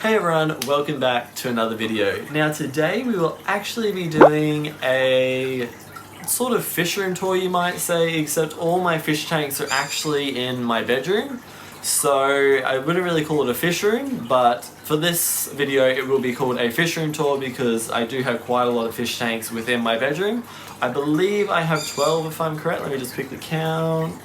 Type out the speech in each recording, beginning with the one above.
Hey everyone, welcome back to another video. Now today we will actually be doing a sort of fish room tour, you might say, except all my fish tanks are actually in my bedroom. So I wouldn't really call it a fish room, but for this video it will be called a fish room tour because I do have quite a lot of fish tanks within my bedroom. I believe I have 12 if I'm correct. Let me just quickly count.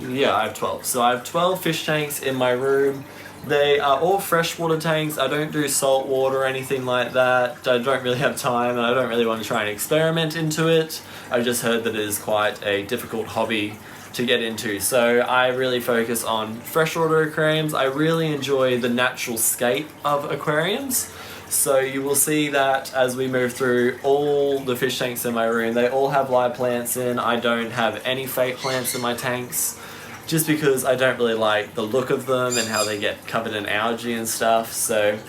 Yeah, I have 12. So I have 12 fish tanks in my room. They are all freshwater tanks. I don't do salt water or anything like that. I don't really have time and I don't really want to try and experiment into it. I just heard that it is quite a difficult hobby to get into. So I really focus on freshwater aquariums. I really enjoy the natural scape of aquariums. So you will see that as we move through all the fish tanks in my room, they all have live plants in. I don't have any fake plants in my tanks, just because I don't really like the look of them and how they get covered in algae and stuff. So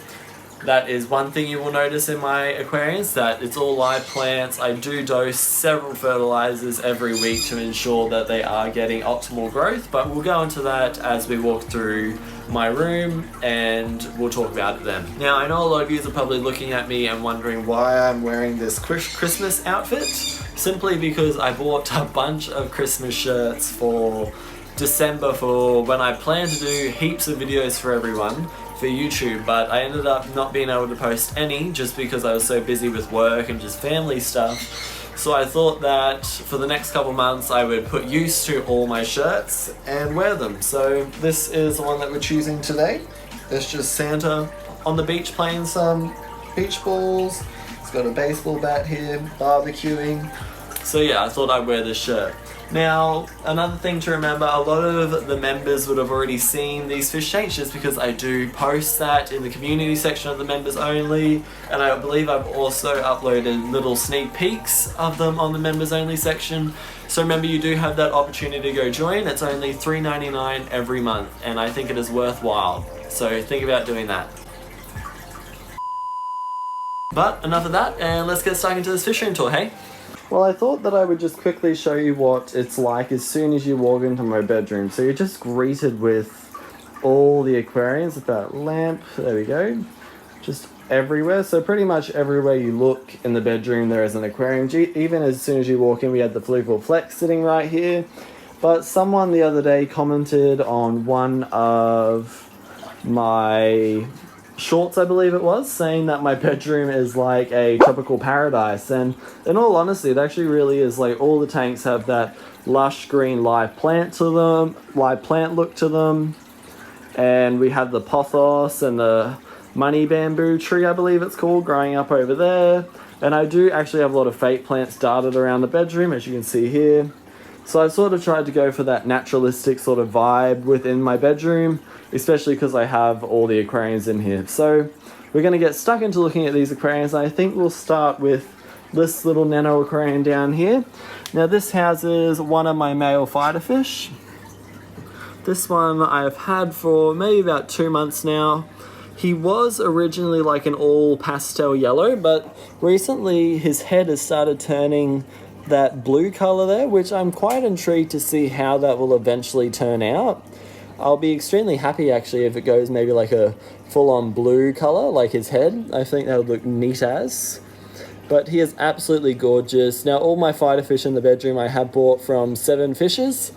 that is one thing you will notice in my aquariums, that it's all live plants. I do dose several fertilizers every week to ensure that they are getting optimal growth, but we'll go into that as we walk through my room and we'll talk about it then. Now I know a lot of you are probably looking at me and wondering why I'm wearing this Christmas outfit. Simply because I bought a bunch of Christmas shirts for December for when I plan to do heaps of videos for everyone for YouTube, but I ended up not being able to post any just because I was so busy with work and just family stuff. So I thought that for the next couple months I would put use to all my shirts and wear them. So this is the one that we're choosing today. It's just Santa on the beach playing some beach balls. It's got a baseball bat here, barbecuing. So yeah, I thought I'd wear this shirt. Now, another thing to remember, a lot of the members would have already seen these fish tanks just because I do post that in the community section of the members only, and I believe I've also uploaded little sneak peeks of them on the members only section. So remember, you do have that opportunity to go join. It's only $3.99 every month, and I think it is worthwhile. So think about doing that. But enough of that, and let's get stuck into this fish room tour, hey? Well, I thought that I would just quickly show you what it's like as soon as you walk into my bedroom. So you're just greeted with all the aquariums with that lamp. There we go. Just everywhere. So pretty much everywhere you look in the bedroom there is an aquarium. Even as soon as you walk in, we had the Fluval Flex sitting right here. But someone the other day commented on one of my shorts, I believe it was, saying that my bedroom is like a tropical paradise, and in all honesty it actually really is. Like, all the tanks have that lush green live plant look to them, and we have the pothos and the money bamboo tree, I believe it's called, growing up over there. And I do actually have a lot of fake plants darted around the bedroom, as you can see here. So I've sort of tried to go for that naturalistic sort of vibe within my bedroom, especially because I have all the aquariums in here. So we're going to get stuck into looking at these aquariums. I think we'll start with this little nano aquarium down here. Now this houses one of my male fighter fish. This one I've had for maybe about 2 months now. He was originally like an all pastel yellow, but recently his head has started turning that blue color there, which I'm quite intrigued to see how that will eventually turn out. I'll be extremely happy actually if it goes maybe like a full-on blue color like his head. I think that would look neat as. But he is absolutely gorgeous. Now all my fighter fish in the bedroom I have bought from 7 Fishes,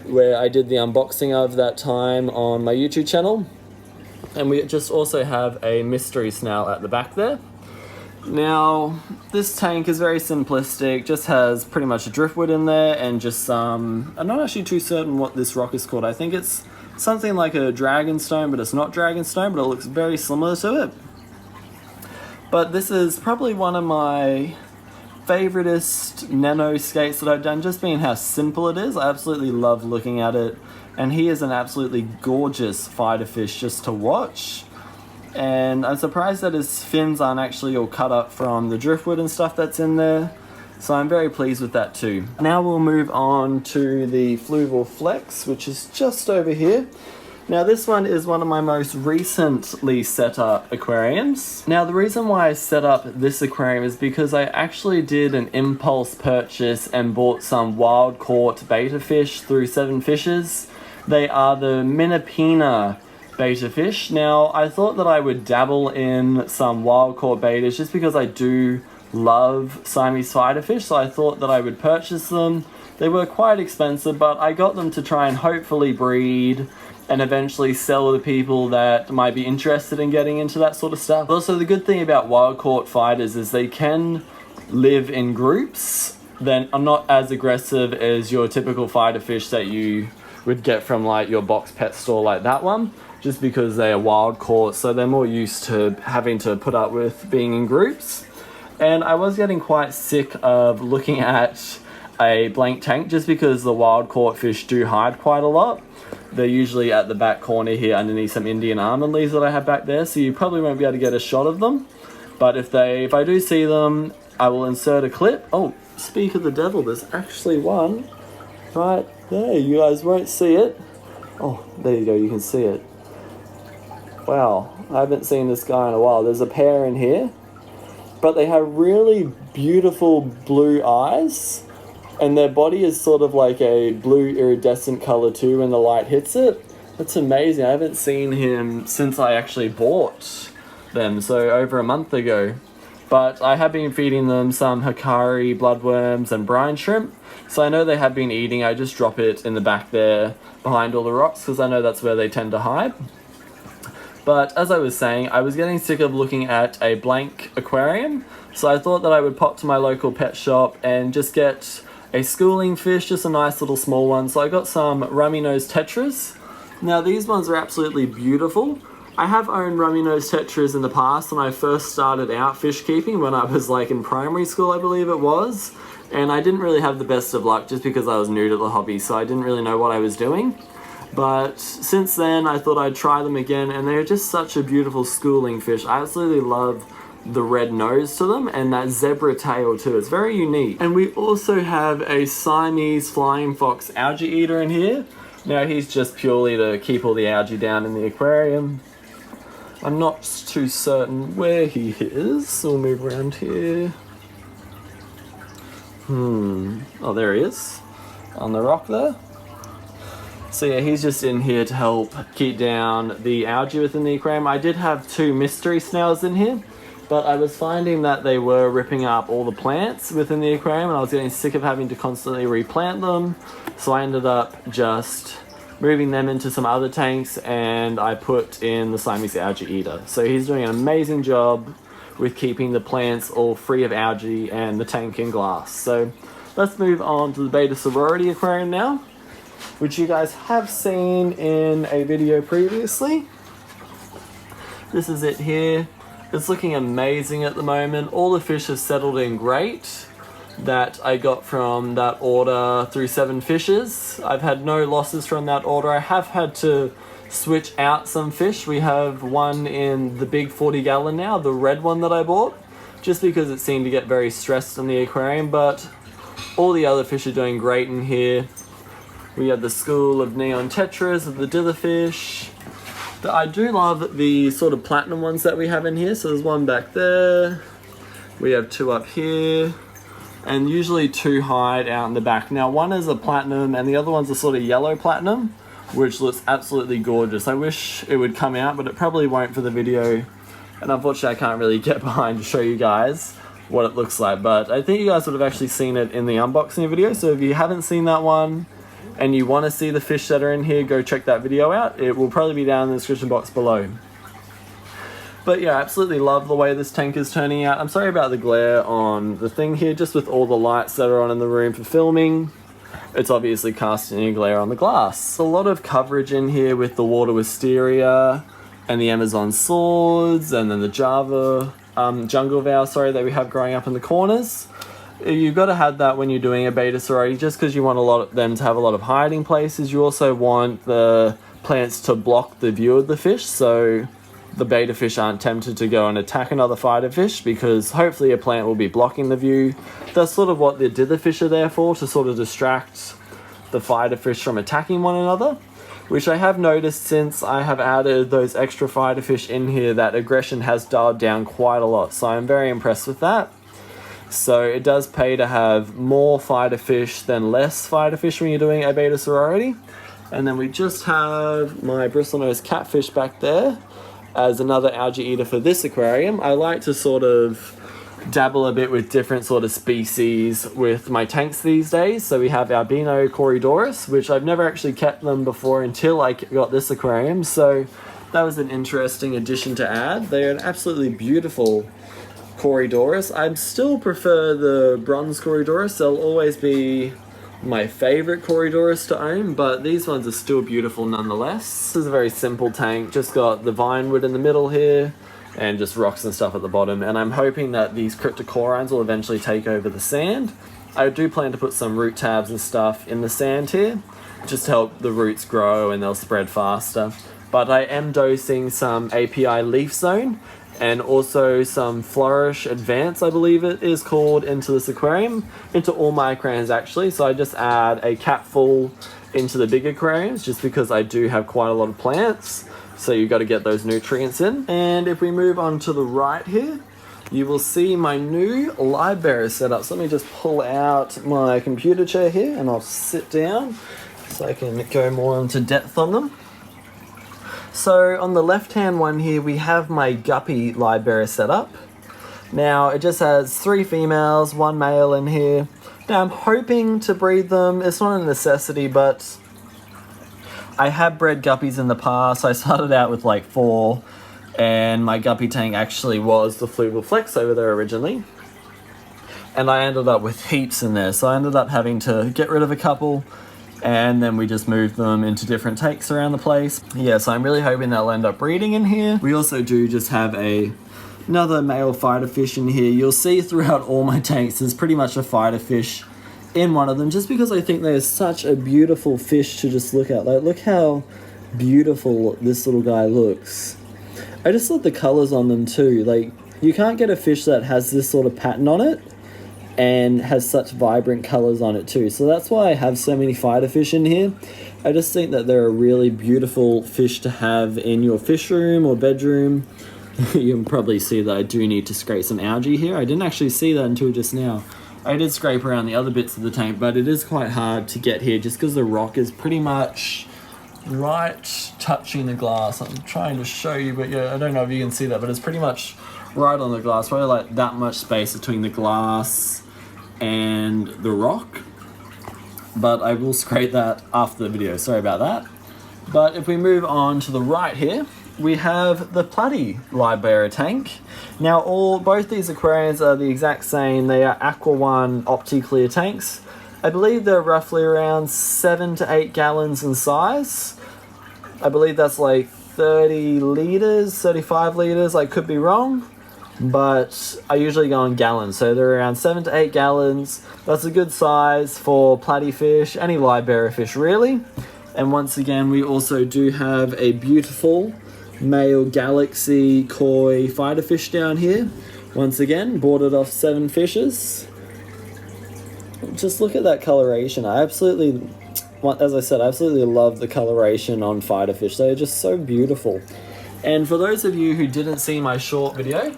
where I did the unboxing of that time on my YouTube channel. And we just also have a mystery snail at the back there. Now, this tank is very simplistic, just has pretty much a driftwood in there and just some, I'm not actually too certain what this rock is called. I think it's something like a dragonstone, but it's not dragonstone, but it looks very similar to it. But this is probably one of my favoritist nano skates that I've done, just being how simple it is. I absolutely love looking at it, and he is an absolutely gorgeous fighter fish just to watch. And I'm surprised that his fins aren't actually all cut up from the driftwood and stuff that's in there. So I'm very pleased with that too. Now we'll move on to the Fluval Flex, which is just over here. Now this one is one of my most recently set up aquariums. Now the reason why I set up this aquarium is because I actually did an impulse purchase and bought some wild caught beta fish through 7 Fishes. They are the Minipina beta fish. Now, I thought that I would dabble in some wild caught betas just because I do love Siamese spider fish, so I thought that I would purchase them. They were quite expensive, but I got them to try and hopefully breed and eventually sell to people that might be interested in getting into that sort of stuff. Also, the good thing about wild caught fighters is they can live in groups. Then are not as aggressive as your typical fighter fish that you would get from like your box pet store like that one, just because they are wild caught, so they're more used to having to put up with being in groups. And I was getting quite sick of looking at a blank tank just because the wild caught fish do hide quite a lot. They're usually at the back corner here underneath some Indian almond leaves that I have back there, so you probably won't be able to get a shot of them. But if I do see them, I will insert a clip. Oh, speak of the devil, there's actually one right there. You guys won't see it. Oh, there you go, you can see it. Wow, I haven't seen this guy in a while. There's a pair in here, but they have really beautiful blue eyes, and their body is sort of like a blue iridescent color too when the light hits it. That's amazing. I haven't seen him since I actually bought them, so over a month ago. But I have been feeding them some Hikari, bloodworms, and brine shrimp. So I know they have been eating. I just drop it in the back there behind all the rocks because I know that's where they tend to hide. But as I was saying, I was getting sick of looking at a blank aquarium. So I thought that I would pop to my local pet shop and just get a schooling fish, just a nice little small one. So I got some rummy-nosed tetras. Now these ones are absolutely beautiful. I have owned rummy-nosed tetras in the past when I first started out fish keeping when I was like in primary school, I believe it was. And I didn't really have the best of luck just because I was new to the hobby, so I didn't really know what I was doing. But since then, I thought I'd try them again, and they're just such a beautiful schooling fish. I absolutely love the red nose to them and that zebra tail too. It's very unique. And we also have a Siamese flying fox algae eater in here. Now he's just purely to keep all the algae down in the aquarium. I'm not too certain where he is. We'll move around here. Oh, there he is. On the rock there. So yeah, he's just in here to help keep down the algae within the aquarium. I did have 2 mystery snails in here, but I was finding that they were ripping up all the plants within the aquarium, and I was getting sick of having to constantly replant them. So I ended up just moving them into some other tanks, and I put in the Siamese algae eater. So he's doing an amazing job with keeping the plants all free of algae and the tank in glass. So let's move on to the beta sorority aquarium now, which you guys have seen in a video previously. This is it here. It's looking amazing at the moment. All the fish have settled in great that I got from that order through 7 fishes. I've had no losses from that order. I have had to switch out some fish. We have one in the big 40-gallon now, the red one that I bought, just because it seemed to get very stressed in the aquarium, but all the other fish are doing great in here. We have the school of neon tetras of the dillerfish. I do love the sort of platinum ones that we have in here. So there's one back there. We have 2 up here. And usually 2 hide out in the back. Now one is a platinum and the other one's a sort of yellow platinum, which looks absolutely gorgeous. I wish it would come out, but it probably won't for the video. And unfortunately I can't really get behind to show you guys what it looks like. But I think you guys would have actually seen it in the unboxing video. So if you haven't seen that one, and you want to see the fish that are in here, go check that video out. It will probably be down in the description box below. But yeah, I absolutely love the way this tank is turning out. I'm sorry about the glare on the thing here, just with all the lights that are on in the room for filming. It's obviously casting a glare on the glass. A lot of coverage in here with the water wisteria and the Amazon swords, and then the Java jungle vow, that we have growing up in the corners. You've got to have that when you're doing a beta sorority, just because you want a lot of them to have a lot of hiding places. You also want the plants to block the view of the fish, so the beta fish aren't tempted to go and attack another fighter fish, because hopefully a plant will be blocking the view. That's sort of what the dillerfish are there for, to sort of distract the fighter fish from attacking one another, which I have noticed since I have added those extra fighter fish in here, that aggression has dialed down quite a lot, so I'm very impressed with that. So it does pay to have more fighter fish than less fighter fish when you're doing a beta sorority. And then we just have my bristlenose catfish back there as another algae eater for this aquarium. I like to sort of dabble a bit with different sort of species with my tanks these days. So we have albino Corydoras, which I've never actually kept them before until I got this aquarium. So that was an interesting addition to add. They're an absolutely beautiful Corydoras. I still prefer the bronze Corydoras. They'll always be my favorite Corydoras to own, but these ones are still beautiful nonetheless. This is a very simple tank, just got the vine wood in the middle here and just rocks and stuff at the bottom, and I'm hoping that these cryptocorines will eventually take over the sand. I do plan to put some root tabs and stuff in the sand here just to help the roots grow and they'll spread faster. But I am dosing some API Leaf Zone and also some Flourish Advance, I believe it is called, into this aquarium, into all my aquariums actually. So I just add a cap full into the big aquariums just because I do have quite a lot of plants. So you've got to get those nutrients in. And if we move on to the right here, you will see my new Livebearer setup. So let me just pull out my computer chair here and I'll sit down so I can go more into depth on them. So on the left hand one here, we have my guppy Livebearer setup. Now it just has 3 females, 1 male in here. Now I'm hoping to breed them. It's not a necessity, but I have bred guppies in the past. I started out with like 4, and my guppy tank actually was the Fluval Flex over there originally. And I ended up with heaps in there, so I ended up having to get rid of a couple, and then we just moved them into different tanks around the place. Yeah, so I'm really hoping they'll end up breeding in here. We also do just have another male fighter fish in here. You'll see throughout all my tanks there's pretty much a fighter fish in one of them, just because I think they're such a beautiful fish to just look at. Like, look how beautiful this little guy looks. I just love the colors on them too. Like, you can't get a fish that has this sort of pattern on it and has such vibrant colors on it too. So that's why I have so many fighter fish in here. I just think that they're a really beautiful fish to have in your fish room or bedroom. You can probably see that I do need to scrape some algae here. I didn't actually see that until just now. I did scrape around the other bits of the tank, but it is quite hard to get here just because the rock is pretty much right touching the glass. I'm trying to show you, but yeah, I don't know if you can see that, but it's pretty much right on the glass, probably like that much space between the glass and the rock. But I will scrape that after the video, sorry about that. But if we move on to the right here, we have the Platy Livebearer tank. Now both these aquariums are the exact same. They are Aqua One OptiClear tanks. I believe they're roughly around 7 to 8 gallons in size. I believe that's like 30 litres, 35 litres, I could be wrong, but I usually go in gallons, so they're around 7 to 8 gallons. That's a good size for platy fish, any Livebearer fish really. And once again, we also do have a beautiful male Galaxy koi fighter fish down here. Once again, boarded off 7 fishes. Just look at that coloration. I absolutely, as I said, I absolutely love the coloration on fighter fish. They're just so beautiful. And for those of you who didn't see my short video,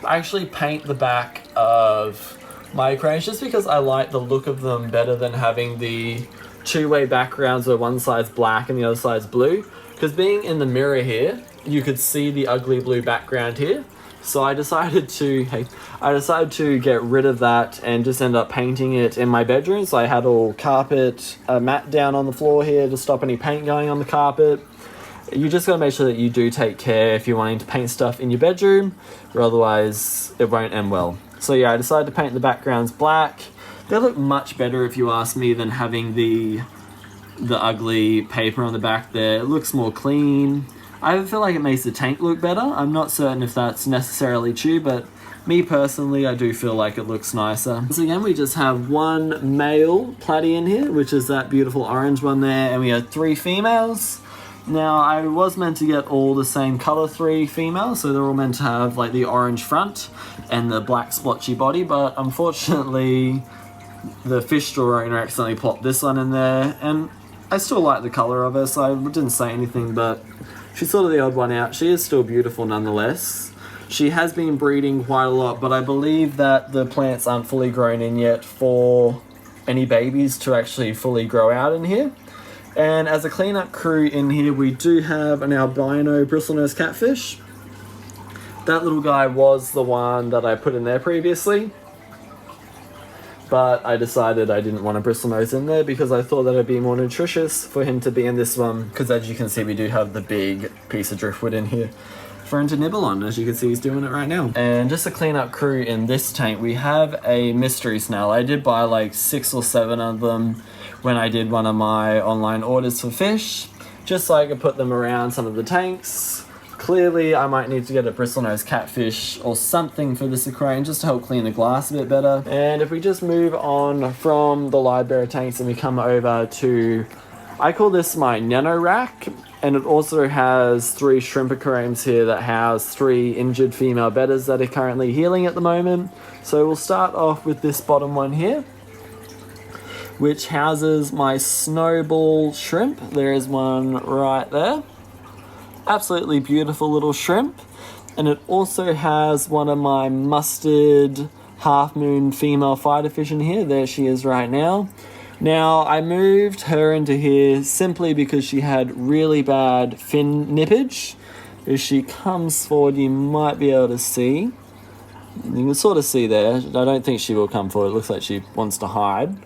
I actually paint the back of my aquariums just because I like the look of them better than having the two-way backgrounds where one side's black and the other side's blue. Because being in the mirror here, you could see the ugly blue background here. So I decided to get rid of that and just end up painting it in my bedroom. So I had all carpet, mat down on the floor here to stop any paint going on the carpet. You just gotta make sure that you do take care if you're wanting to paint stuff in your bedroom, or otherwise it won't end well. So yeah, I decided to paint the backgrounds black. They look much better, if you ask me, than having the ugly paper on the back there. It looks more clean. I feel like it makes the tank look better. I'm not certain if that's necessarily true, but me personally, I do feel like it looks nicer. Once again, we just have 1 male platy in here, which is that beautiful orange one there, and we have 3 females. Now, I was meant to get all the same color 3 females, so they're all meant to have like the orange front and the black splotchy body, but unfortunately, the fish store owner accidentally popped this one in there, and I still like the color of her, so I didn't say anything, but she's sort of the odd one out. She is still beautiful nonetheless. She has been breeding quite a lot, but I believe that the plants aren't fully grown in yet for any babies to actually fully grow out in here. And as a cleanup crew in here, we do have an albino bristlenose catfish. That little guy was the one that I put in there previously, but I decided I didn't want a bristlenose in there because I thought that it'd be more nutritious for him to be in this one, because as you can see, we do have the big piece of driftwood in here for him to nibble on. As you can see, he's doing it right now. And just a cleanup crew in this tank, we have a mystery snail. I did buy like 6 or 7 of them when I did one of my online orders for fish, just so I could put them around some of the tanks. Clearly, I might need to get a bristlenose catfish or something for this aquarium just to help clean the glass a bit better. And if we just move on from the Livebearer tanks and we come over to, I call this my nano rack, and it also has 3 shrimp aquariums here that house 3 injured female bedders that are currently healing at the moment. So we'll start off with this bottom one here, which houses my Snowball Shrimp. There is one right there. Absolutely beautiful little shrimp. And it also has one of my mustard half moon female fighter fish in here. There she is right now. Now, I moved her into here simply because she had really bad fin nippage. If she comes forward, you might be able to see. You can sort of see there. I don't think she will come forward. It looks like she wants to hide.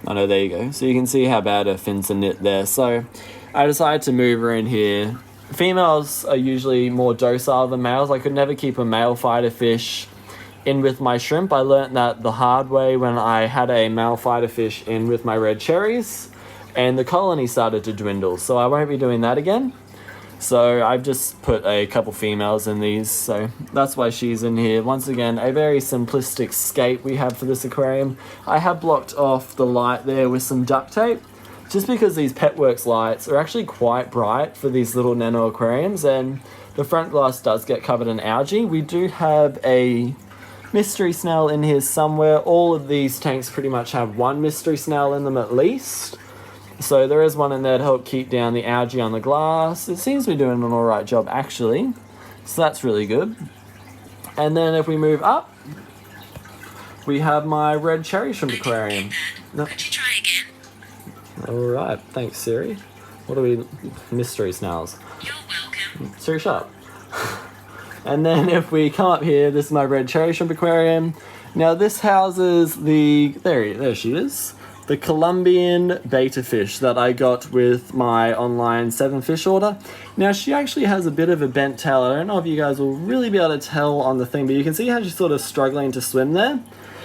Oh no, there you go. So you can see how bad her fins are knit there. So I decided to move her in here. Females are usually more docile than males. I could never keep a male fighter fish in with my shrimp. I learnt that the hard way when I had a male fighter fish in with my red cherries, and the colony started to dwindle. So I won't be doing that again. So I've just put a couple females in these, so that's why she's in here. Once again, a very simplistic scape we have for this aquarium. I have blocked off the light there with some duct tape, just because these Petworks lights are actually quite bright for these little nano aquariums, and the front glass does get covered in algae. We do have a mystery snail in here somewhere. All of these tanks pretty much have one mystery snail in them at least. So there is one in there to help keep down the algae on the glass. It seems to be doing an alright job actually. So that's really good. And then if we move up, we have my red cherry shrimp aquarium. No. Could you try again? Alright, thanks Siri. What are we? Mystery snails. You're welcome. Siri, shut up. And then if we come up here, this is my red cherry shrimp aquarium. Now this houses the, there she is, the Colombian beta fish that I got with my online 7 fish order. Now she actually has a bit of a bent tail. I don't know if you guys will really be able to tell on the thing, but you can see how she's sort of struggling to swim there.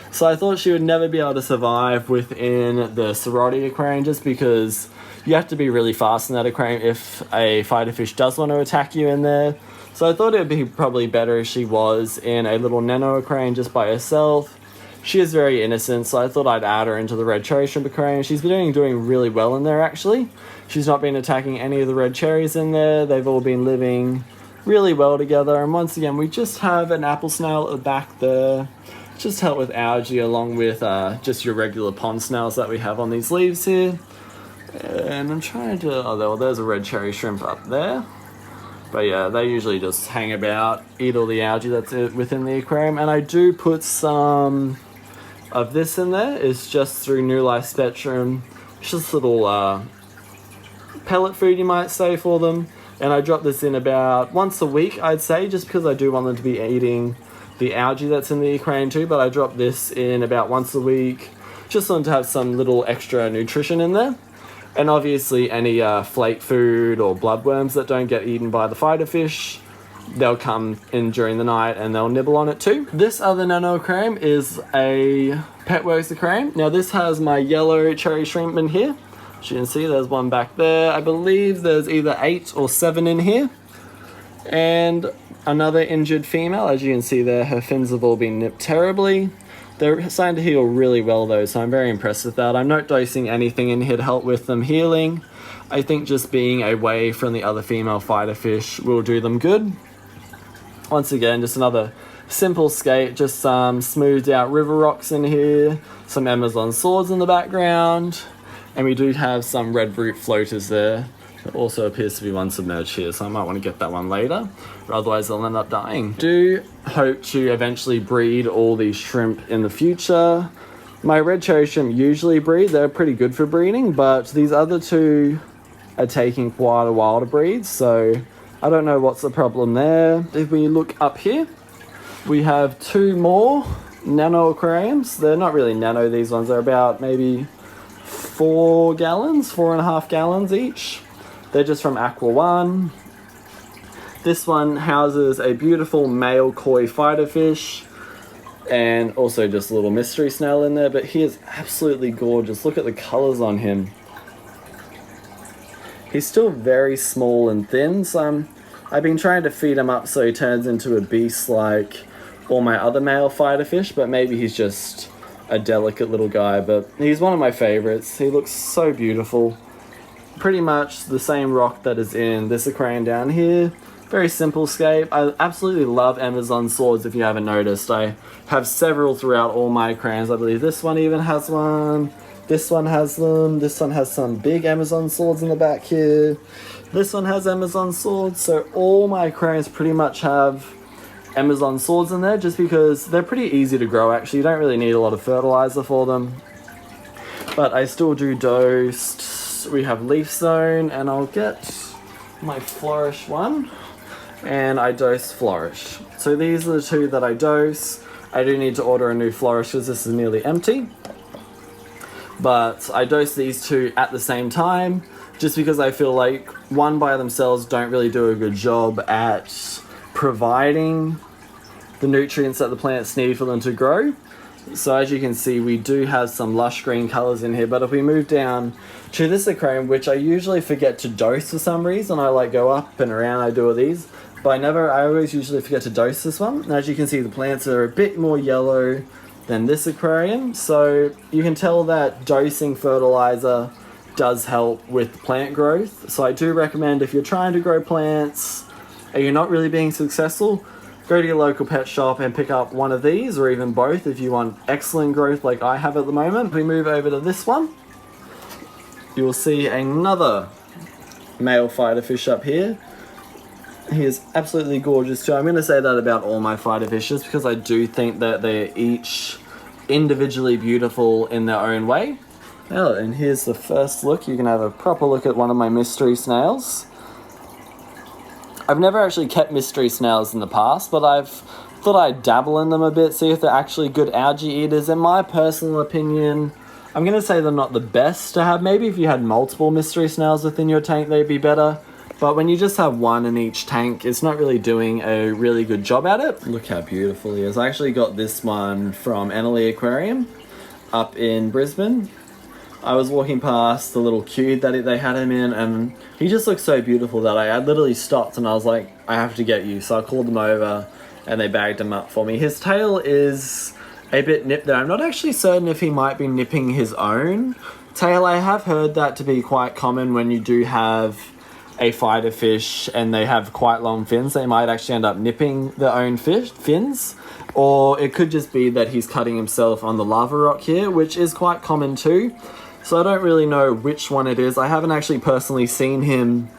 So I thought she would never be able to survive within the Sorority aquarium, just because you have to be really fast in that aquarium if a fighter fish does want to attack you in there. So I thought it would be probably better if she was in a little nano aquarium just by herself. She is very innocent, so I thought I'd add her into the red cherry shrimp aquarium. She's been doing really well in there actually. She's not been attacking any of the red cherries in there. They've all been living really well together. And once again, we just have an apple snail at the back there. Just help with algae along with just your regular pond snails that we have on these leaves here. And I'm trying to, oh, well, there's a red cherry shrimp up there. But yeah, they usually just hang about, eat all the algae that's within the aquarium. And I do put some of this in there. It's just through New Life Spectrum. It's just a little pellet food, you might say, for them. And I drop this in about once a week, I'd say, just because I do want them to be eating the algae that's in the aquarium too. But I drop this in about once a week, just want to have some little extra nutrition in there. And obviously any flake food or bloodworms that don't get eaten by the fighter fish, they'll come in during the night and they'll nibble on it too. This other nano aquarium is a Petworks aquarium. Now this has my yellow cherry shrimp in here. As you can see, there's one back there. I believe there's either 8 or 7 in here. And another injured female. As you can see there, her fins have all been nipped terribly. They're starting to heal really well though, so I'm very impressed with that. I'm not dosing anything in here to help with them healing. I think just being away from the other female fighter fish will do them good. Once again, just another simple skate, just some smoothed out river rocks in here, some Amazon swords in the background, and we do have some red root floaters there. There also appears to be one submerged here, so I might want to get that one later, or otherwise they'll end up dying. Do hope to eventually breed all these shrimp in the future. My red cherry shrimp usually breed. They're pretty good for breeding, but these other two are taking quite a while to breed, so I don't know what's the problem there. If we look up here, we have two more nano aquariums. They're not really nano, these ones. They're about maybe 4 gallons, 4.5 gallons each. They're just from Aqua One. This one houses a beautiful male koi fighter fish and also just a little mystery snail in there, but he is absolutely gorgeous. Look at the colors on him. He's still very small and thin, so I've been trying to feed him up so he turns into a beast like all my other male fighter fish, but maybe he's just a delicate little guy, but he's one of my favorites. He looks so beautiful. Pretty much the same rock that is in this aquarium down here. Very simple scape. I absolutely love Amazon swords, if you haven't noticed. I have several throughout all my aquariums. I believe this one even has one. This one has them. This one has some big Amazon swords in the back here. This one has Amazon swords. So all my aquariums pretty much have Amazon swords in there, just because they're pretty easy to grow actually. You don't really need a lot of fertilizer for them. But I still do dose. We have leaf zone, and I'll get my flourish one. And I dose flourish. So these are the two that I dose. I do need to order a new flourish because this is nearly empty. But I dose these two at the same time, just because I feel like one by themselves don't really do a good job at providing the nutrients that the plants need for them to grow. So as you can see, we do have some lush green colors in here, but if we move down to this aquarium, which I usually forget to dose for some reason, I like go up and around, I do all these, but I always usually forget to dose this one. And as you can see, the plants are a bit more yellow than this aquarium, so you can tell that dosing fertilizer does help with plant growth. So I do recommend, if you're trying to grow plants and you're not really being successful, go to your local pet shop and pick up one of these, or even both if you want excellent growth like I have at the moment. If we move over to this one, you will see another male fighter fish up here. He is absolutely gorgeous too. I'm going to say that about all my fighter fishes because I do think that they're each individually beautiful in their own way. Oh, and here's the first look. You can have a proper look at one of my mystery snails. I've never actually kept mystery snails in the past, but I've thought I'd dabble in them a bit, see if they're actually good algae eaters. In my personal opinion, I'm going to say they're not the best to have. Maybe if you had multiple mystery snails within your tank, they'd be better. But when you just have one in each tank, it's not really doing a really good job at it. Look how beautiful he is. I actually got this one from Angelfish Aquarium up in Brisbane. I was walking past the little cube that they had him in, and he just looked so beautiful that I literally stopped and I was like, I have to get you. So I called them over and they bagged him up for me. His tail is a bit nipped there. I'm not actually certain if he might be nipping his own tail. I have heard that to be quite common when you do have a fighter fish and they have quite long fins. They might actually end up nipping their own fins. Or it could just be that he's cutting himself on the lava rock here, which is quite common too. So I don't really know which one it is. I haven't actually personally seen him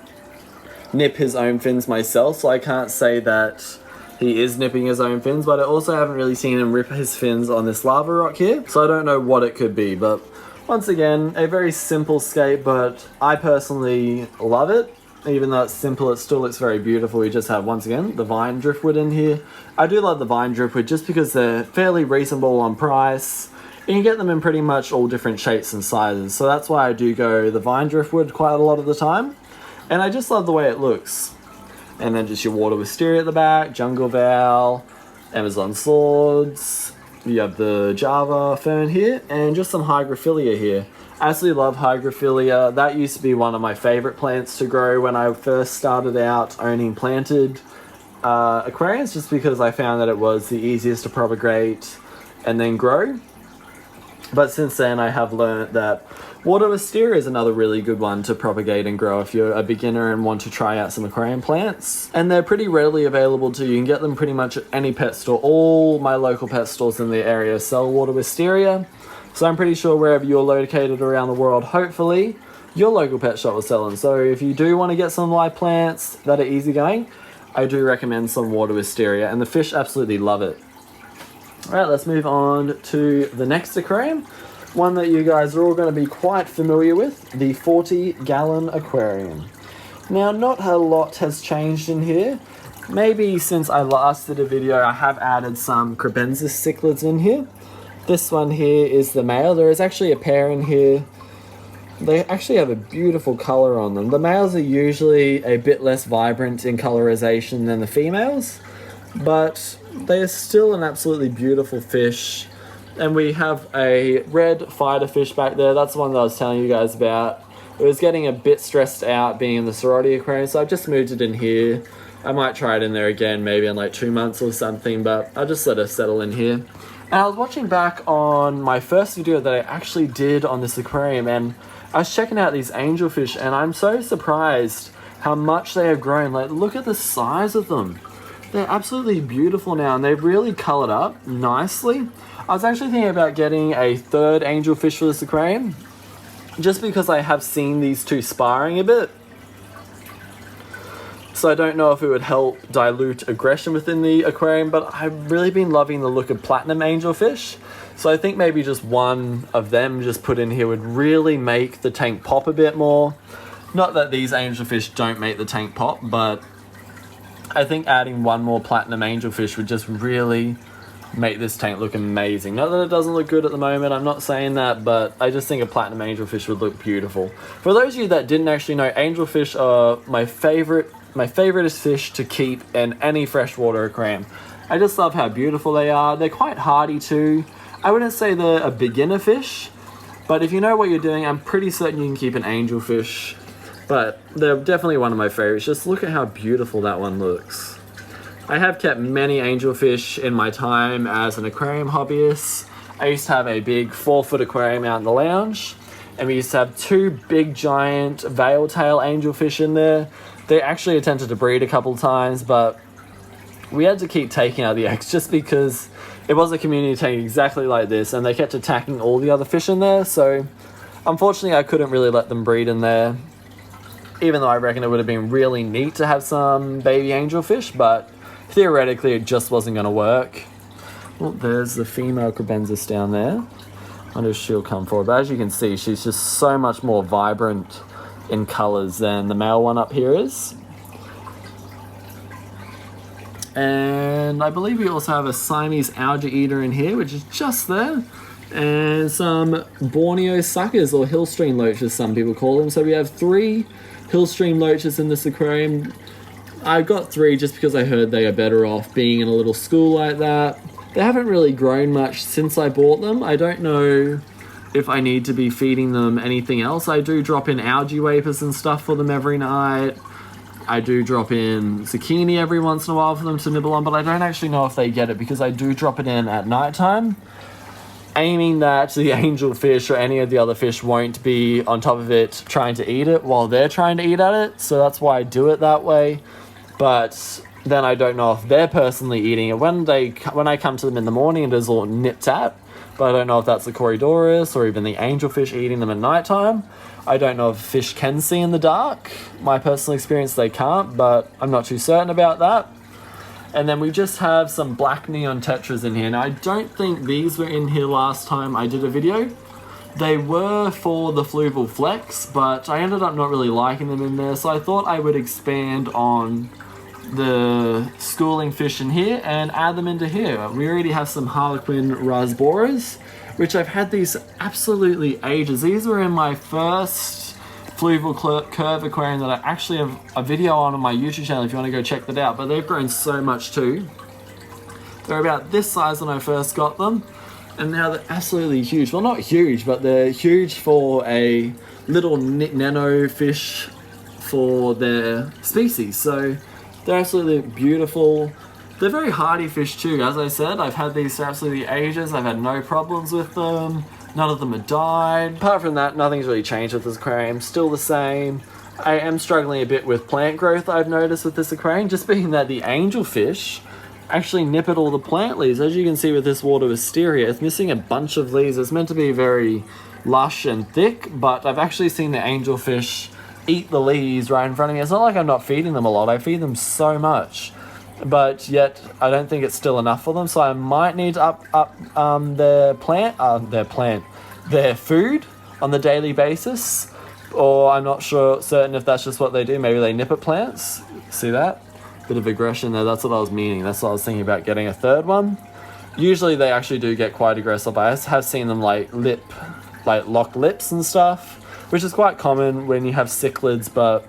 nip his own fins myself, so I can't say that he is nipping his own fins, but I also haven't really seen him rip his fins on this lava rock here, so I don't know what it could be. But once again, a very simple scape, but I personally love it. Even though it's simple, it still looks very beautiful. We just have, once again, the vine driftwood in here. I do love the vine driftwood just because they're fairly reasonable on price. You can get them in pretty much all different shapes and sizes, so that's why I do go the vine driftwood quite a lot of the time. And I just love the way it looks. And then just your water wisteria at the back, jungle val, Amazon swords, you have the Java fern here, and just some hygrophila here. I absolutely love hygrophila. That used to be one of my favorite plants to grow when I first started out owning planted aquariums, just because I found that it was the easiest to propagate and then grow. But since then, I have learned that water wisteria is another really good one to propagate and grow if you're a beginner and want to try out some aquarium plants. And they're pretty readily available too. You can get them pretty much at any pet store. All my local pet stores in the area sell water wisteria. So I'm pretty sure wherever you're located around the world, hopefully, your local pet shop will sell them. So if you do want to get some live plants that are easygoing, I do recommend some water wisteria. And the fish absolutely love it. Alright, let's move on to the next aquarium. One that you guys are all going to be quite familiar with, the 40-gallon aquarium. Now, not a lot has changed in here. Maybe since I last did a video, I have added some crebensis cichlids in here. This one here is the male. There is actually a pair in here. They actually have a beautiful color on them. The males are usually a bit less vibrant in colorization than the females, but they are still an absolutely beautiful fish. And we have a red fighter fish back there. That's the one that I was telling you guys about. It was getting a bit stressed out being in the Sorority aquarium, so I've just moved it in here. I might try it in there again, maybe in like 2 months or something, but I'll just let her settle in here. And I was watching back on my first video that I actually did on this aquarium, and I was checking out these angelfish, and I'm so surprised how much they have grown. Like, look at the size of them. They're absolutely beautiful now, and they've really colored up nicely. I was actually thinking about getting a third angelfish for this aquarium, just because I have seen these two sparring a bit. So I don't know if it would help dilute aggression within the aquarium, but I've really been loving the look of platinum angelfish. So I think maybe just one of them just put in here would really make the tank pop a bit more. Not that these angelfish don't make the tank pop, but I think adding one more platinum angelfish would just really make this tank look amazing. Not that it doesn't look good at the moment, I'm not saying that, but I just think a platinum angelfish would look beautiful. For those of you that didn't actually know, angelfish are my favoriteest fish to keep in any freshwater aquarium. I just love how beautiful they are. They're quite hardy too. I wouldn't say they're a beginner fish, but if you know what you're doing, I'm pretty certain you can keep an angelfish. But they're definitely one of my favorites. Just look at how beautiful that one looks. I have kept many angelfish in my time as an aquarium hobbyist. I used to have a big 4-foot aquarium out in the lounge, and we used to have 2 big giant veil tail angelfish in there. They actually attempted to breed a couple times, but we had to keep taking out the eggs just because it was a community tank exactly like this, and they kept attacking all the other fish in there. So unfortunately I couldn't really let them breed in there, even though I reckon it would have been really neat to have some baby angelfish, but theoretically it just wasn't going to work. Well, there's the female crebensis down there. I wonder if she'll come forward, but as you can see, she's just so much more vibrant in colors than the male one up here is. And I believe we also have a Siamese algae eater in here, which is just there, and some Borneo suckers, or hill stream loaches some people call them. So we have 3 hill stream loaches in this aquarium. I got 3 just because I heard they are better off being in a little school like that. They haven't really grown much since I bought them. I don't know if I need to be feeding them anything else. I do drop in algae wafers and stuff for them every night. I do drop in zucchini every once in a while for them to nibble on, but I don't actually know if they get it because I do drop it in at nighttime, aiming that the angelfish or any of the other fish won't be on top of it trying to eat it while they're trying to eat at it. So that's why I do it that way. But then I don't know if they're personally eating it. When I come to them in the morning, it is all nipped at, but I don't know if that's the Corydoras or even the angelfish eating them at nighttime. I don't know if fish can see in the dark. My personal experience, they can't, but I'm not too certain about that. And then we just have some black neon tetras in here. Now, I don't think these were in here last time I did a video. They were for the Fluval Flex, but I ended up not really liking them in there, so I thought I would expand on the schooling fish in here and add them into here. We already have some Harlequin rasboras, which I've had these absolutely ages. These were in my first Fluval Curve aquarium that I actually have a video on my YouTube channel if you want to go check that out, but they've grown so much too. They're about this size when I first got them, and now they're absolutely huge. Well, not huge, but they're huge for a little nano fish for their species. So they're absolutely beautiful. They're very hardy fish too. As I said, I've had these for absolutely ages. I've had no problems with them. None of them have died. Apart from that, nothing's really changed with this aquarium. Still the same. I am struggling a bit with plant growth, I've noticed, with this aquarium, just being that the angelfish actually nip at all the plant leaves. As you can see with this water wisteria, it's missing a bunch of leaves. It's meant to be very lush and thick, but I've actually seen the angelfish eat the leaves right in front of me. It's not like I'm not feeding them a lot. I feed them so much. but yet I don't think it's still enough for them. So I might need to up their food on the daily basis, or I'm not certain if that's just what they do. Maybe they nip at plants. See that? Bit of aggression there. That's what I was meaning. That's what I was thinking about getting a third one. Usually they actually do get quite aggressive. I have seen them like lock lips and stuff, which is quite common when you have cichlids, but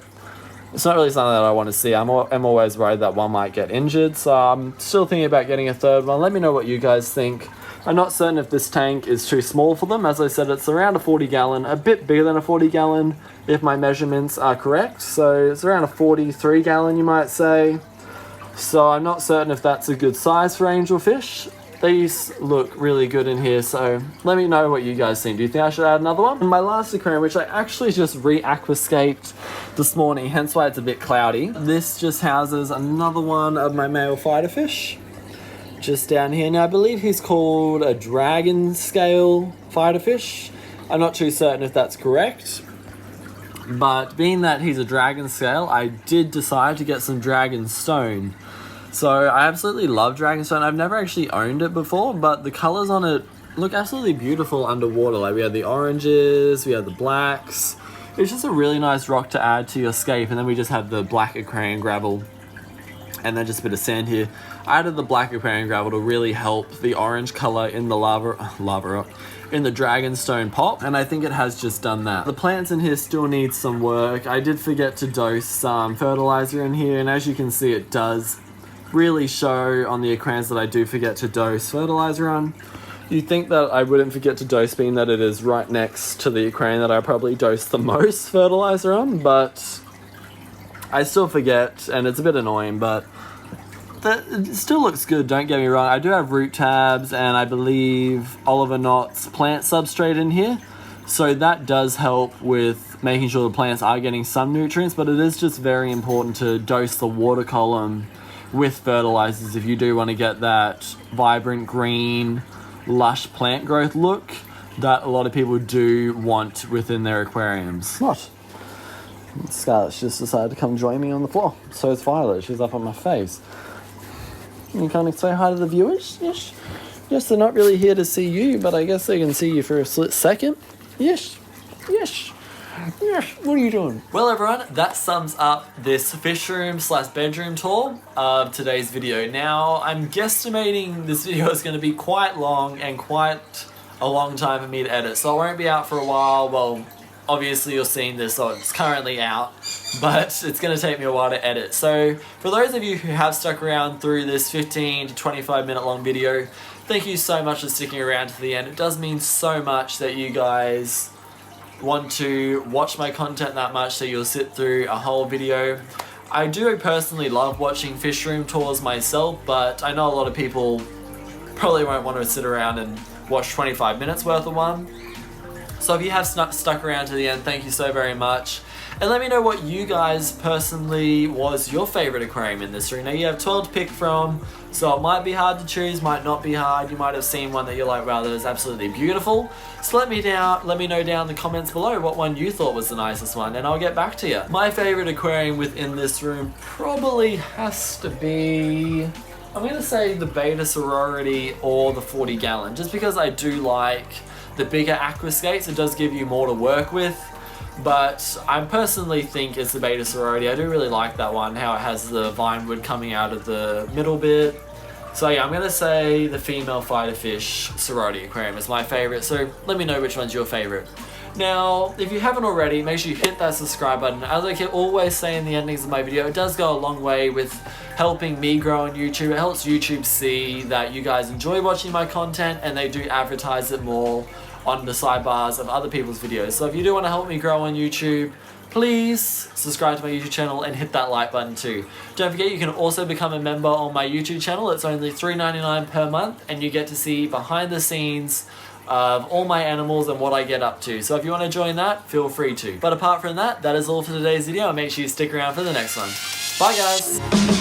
it's not really something that I want to see. I'm always worried that one might get injured, so I'm still thinking about getting a third one. Let me know what you guys think. I'm not certain if this tank is too small for them. As I said, it's around a 40 gallon, a bit bigger than a 40 gallon if my measurements are correct. So it's around a 43 gallon, you might say. So I'm not certain if that's a good size for angelfish. These look really good in here, so let me know what you guys think. Do you think I should add another one? And my last aquarium, which I actually just re-aquascaped this morning, hence why it's a bit cloudy. This just houses another one of my male fighter fish. Just down here. Now I believe he's called a dragon scale fighter fish. I'm not too certain if that's correct. But being that he's a dragon scale, I did decide to get some dragon stone. So I absolutely love Dragonstone. I've never actually owned it before, but the colors on it look absolutely beautiful underwater. Like we have the oranges, we have the blacks. It's just a really nice rock to add to your scape. And then we just have the black aquarium gravel and then just a bit of sand here. I added the black aquarium gravel to really help the orange color in the lava rock, in the Dragonstone pop, and I think it has just done that. The plants in here still need some work. I did forget to dose some fertilizer in here, and as you can see, it does really show on the aquariums that I do forget to dose fertilizer on. You'd think that I wouldn't forget to dose, being that it is right next to the aquarium that I probably dose the most fertilizer on, but I still forget, and it's a bit annoying, but it still looks good, don't get me wrong. I do have root tabs and I believe Oliver Knott's plant substrate in here, so that does help with making sure the plants are getting some nutrients, but it is just very important to dose the water column with fertilizers if you do want to get that vibrant green lush plant growth look that a lot of people do want within their aquariums. What? Scarlet's just decided to come join me on the floor. So is Violet. She's up on my face. You can't say hi to the viewers? Yes. Yes, they're not really here to see you, but I guess they can see you for a split second. Yes. Yes. Yes, what are you doing? Well everyone, that sums up this fish room / bedroom tour of today's video. Now, I'm guesstimating this video is going to be quite long and quite a long time for me to edit, so it won't be out for a while. Well, obviously you're seeing this, so it's currently out, but it's going to take me a while to edit. So for those of you who have stuck around through this 15 to 25 minute long video, thank you so much for sticking around to the end. It does mean so much that you guys want to watch my content that much, so you'll sit through a whole video. I do personally love watching fish room tours myself, but I know a lot of people probably won't want to sit around and watch 25 minutes worth of one. So if you have stuck around to the end, thank you so very much. And let me know what you guys personally was your favorite aquarium in this room. Now you have 12 to pick from, so it might be hard to choose, might not be hard. You might have seen one that you're like, wow, that is absolutely beautiful. So let me know down in the comments below what one you thought was the nicest one, and I'll get back to you. My favorite aquarium within this room probably has to be, I'm gonna say the Beta Sorority or the 40 gallon, just because I do like the bigger aquascapes. It does give you more to work with. But I personally think it's the Beta Sorority. I do really like that one, how it has the vine wood coming out of the middle bit. So yeah, I'm going to say the female fighter fish Sorority aquarium is my favorite. So let me know which one's your favorite. Now, if you haven't already, make sure you hit that subscribe button. As I can always say in the endings of my video, it does go a long way with helping me grow on YouTube. It helps YouTube see that you guys enjoy watching my content, and they do advertise it more on the sidebars of other people's videos. So if you do want to help me grow on YouTube, please subscribe to my YouTube channel and hit that like button too. Don't forget, you can also become a member on my YouTube channel. It's only $3.99 per month, and you get to see behind the scenes of all my animals and what I get up to. So if you want to join that, feel free to. But apart from that, that is all for today's video, and make sure you stick around for the next one. Bye guys!